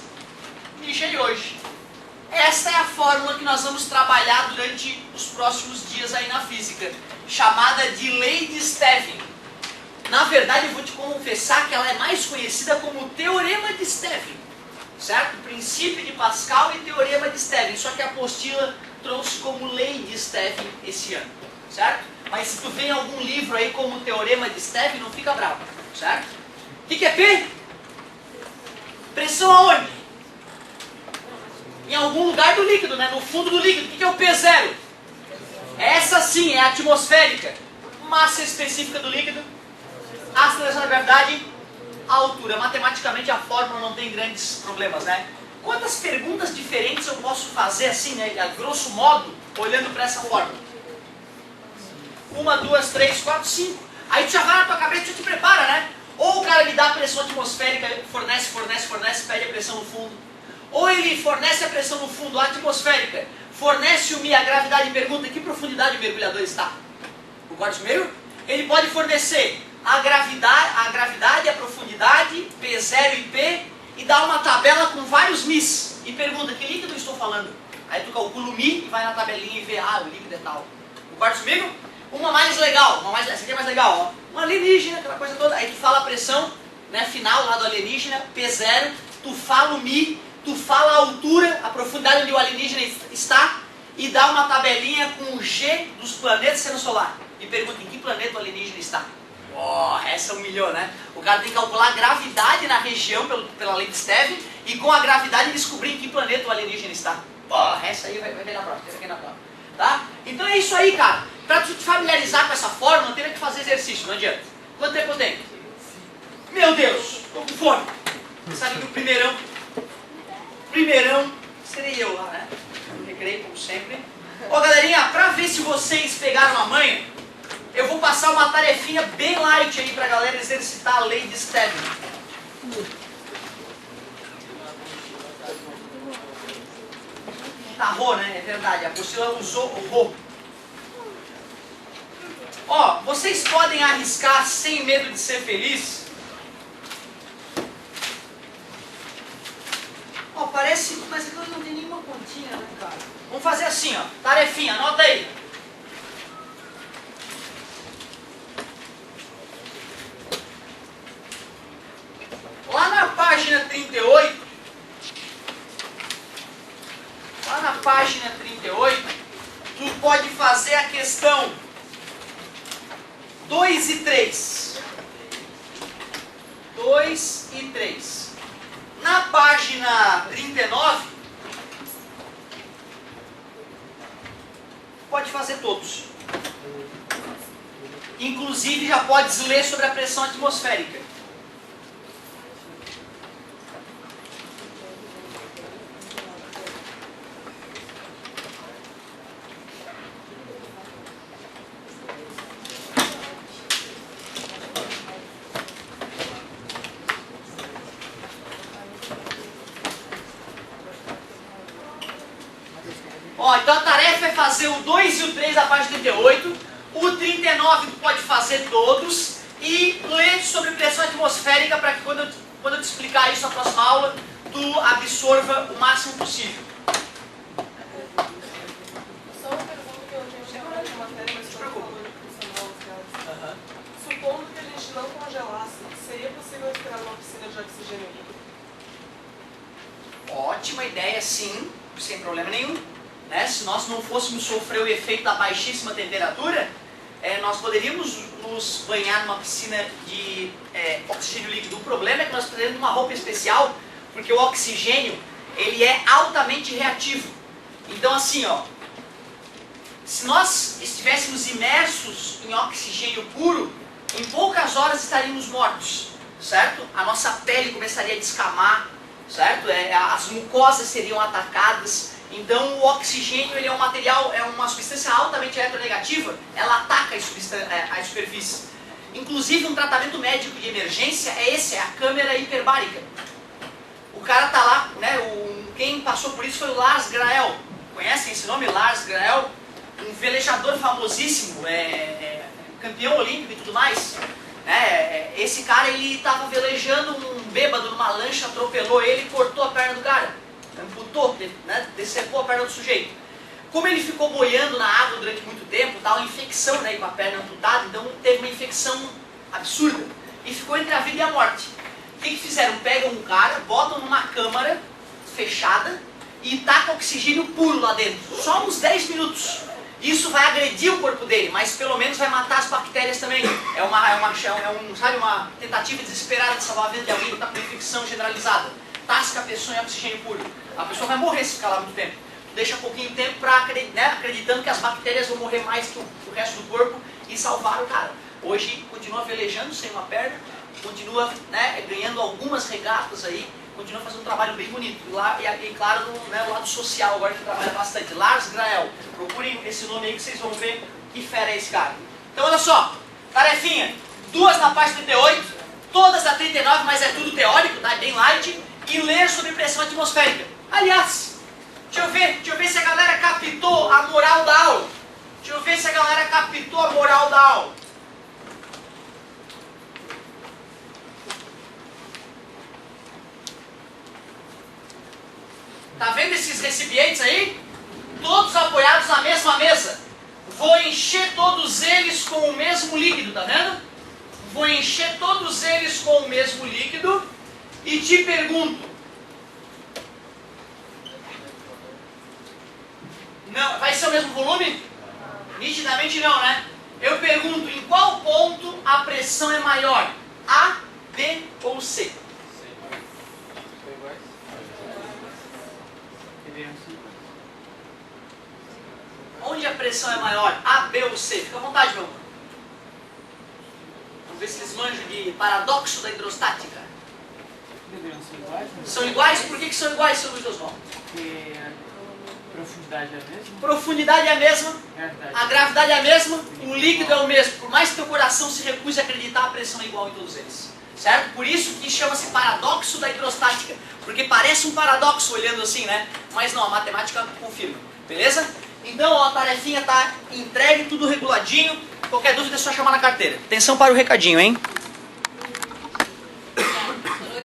G de hoje. Essa é a fórmula que nós vamos trabalhar durante os próximos dias aí na física, chamada de lei de Stevin. Na verdade, eu vou te confessar que ela é mais conhecida como teorema de Stevin, certo? Princípio de Pascal e teorema de Stevin, só que a apostila trouxe como lei de Stevin esse ano, certo? Mas se tu vê em algum livro aí como teorema de Stevin, não fica bravo, certo? O que é P? Pressão aonde? Em algum lugar do líquido, né? No fundo do líquido. O que é o P0? Essa sim é atmosférica. Massa específica do líquido, aceleração da gravidade, a altura. Matematicamente a fórmula não tem grandes problemas, né? Quantas perguntas diferentes eu posso fazer assim, né? A grosso modo, olhando para essa fórmula? 1, 2, 3, 4, 5. Aí tu já vai na tua cabeça, tu te prepara, né? Ou o cara me dá a pressão atmosférica, fornece, pede a pressão no fundo. Ou ele fornece a pressão no fundo atmosférica, fornece-me a gravidade e pergunta em que profundidade o mergulhador está. Concorda comigo? Ele pode fornecer a gravidade, a profundidade, P0 e P, e dar uma tabela com vários mis. E pergunta, que líquido eu estou falando? Aí tu calcula o mi e vai na tabelinha e vê, o líquido é tal. Concorda comigo? Uma mais legal, essa aqui é mais legal, ó. Uma alienígena, aquela coisa toda. Aí tu fala a pressão, né, final lá do alienígena, P0, tu fala o mi, tu fala a altura, a profundidade onde o alienígena está, e dá uma tabelinha com o G dos planetas do sistema solar. E pergunta em que planeta o alienígena está. Essa humilhou, né? O cara tem que calcular a gravidade na região pela lei de Stevin, e com a gravidade descobrir em que planeta o alienígena está. Essa aí vai ver na prova, essa aqui na prova. Tá? Então é isso aí, cara. Para tu te familiarizar com essa fórmula, teve que fazer exercício, não adianta. Quanto tempo eu tenho? Meu Deus, tô com fome. Sabe que o primeirão serei eu lá, né? No recreio, como sempre. Galerinha, pra ver se vocês pegaram a manha, eu vou passar uma tarefinha bem light aí pra galera exercitar a lei de Stevin. Tá Rho, né? É verdade, a apostila usou o Rho. Vocês podem arriscar sem medo de ser feliz tinha, né, cara? Vamos fazer assim, ó. Tarefinha, anota aí. Lá na página 38, tu pode fazer a questão 2 e 3. 2 e 3. Na página 39, pode fazer todos. Inclusive já podes ler sobre a pressão atmosférica. Ó, então a tarefa é fazer o 2 e o 3 da página 38, o 39 tu pode fazer todos e ler sobre pressão atmosférica para que quando eu te explicar isso na próxima aula, tu absorva o máximo possível. Só uma pergunta que eu tenho na matéria, mas estou falando de profissional, cara. Supondo que a gente não congelasse, seria possível esperar uma piscina de oxigênio líquido? Ótima ideia, sim, sem problema nenhum. Né? Se nós não fôssemos sofrer o efeito da baixíssima temperatura, nós poderíamos nos banhar numa piscina de oxigênio líquido. O problema é que nós precisamos de uma roupa especial, porque o oxigênio ele é altamente reativo. Então assim, ó, se nós estivéssemos imersos em oxigênio puro, em poucas horas estaríamos mortos, certo? A nossa pele começaria a descamar, certo? As mucosas seriam atacadas. Então o oxigênio ele é um material, é uma substância altamente eletronegativa, ela ataca a superfície. Inclusive um tratamento médico de emergência é a câmara hiperbárica. O cara tá lá, né, quem passou por isso foi o Lars Grael. Conhecem esse nome, Lars Grael? Um velejador famosíssimo, campeão olímpico e tudo mais. Esse cara ele estava velejando, um bêbado numa lancha atropelou ele e cortou a perna do cara. Amputou, né, decepou a perna do sujeito. Como ele ficou boiando na água durante muito tempo, dá uma infecção, né, com a perna amputada, então teve uma infecção absurda e ficou entre a vida e a morte. O que fizeram? Pegam um cara, botam numa câmara fechada e tacam oxigênio puro lá dentro, só uns 10 minutos. Isso vai agredir o corpo dele, mas pelo menos vai matar as bactérias também. É uma tentativa desesperada de salvar a vida de alguém que está com infecção generalizada. Tasca a pessoa em oxigênio puro. A pessoa vai morrer se ficar lá muito tempo. Deixa pouquinho tempo acreditando que as bactérias vão morrer mais que o resto do corpo e salvar o cara. Hoje continua velejando sem uma perna, continua ganhando algumas regatas aí, continua fazendo um trabalho bem bonito. E claro, o lado social agora que trabalha bastante. Lars Grael. Procurem esse nome aí que vocês vão ver que fera é esse cara. Então olha só, tarefinha, 2 na página 38, todas na 39, mas é tudo teórico, tá? É bem light. E ler sobre pressão atmosférica. Aliás, deixa eu ver se a galera captou a moral da aula. Tá vendo esses recipientes aí? Todos apoiados na mesma mesa. Vou encher todos eles com o mesmo líquido, tá vendo? Vou encher todos eles com o mesmo líquido. E te pergunto, não, vai ser o mesmo volume? Nitidamente não, né? Eu pergunto, em qual ponto a pressão é maior? A, B ou C? Onde a pressão é maior? A, B ou C? Fica à vontade, meu amor. Vamos ver se eles manjam de paradoxo da hidrostática. São iguais? Por que são iguais, seu Luiz Oswaldo? Porque a profundidade é a mesma. Profundidade é a mesma, Gravidade. a gravidade é a mesma, o líquido é o mesmo. Por mais que teu coração se recuse a acreditar, a pressão é igual em todos eles. Certo? Por isso que chama-se paradoxo da hidrostática. Porque parece um paradoxo olhando assim, né? Mas não, a matemática confirma. Beleza? Então, ó, a tarefinha tá entregue, tudo reguladinho. Qualquer dúvida é só chamar na carteira. Atenção para o recadinho, hein?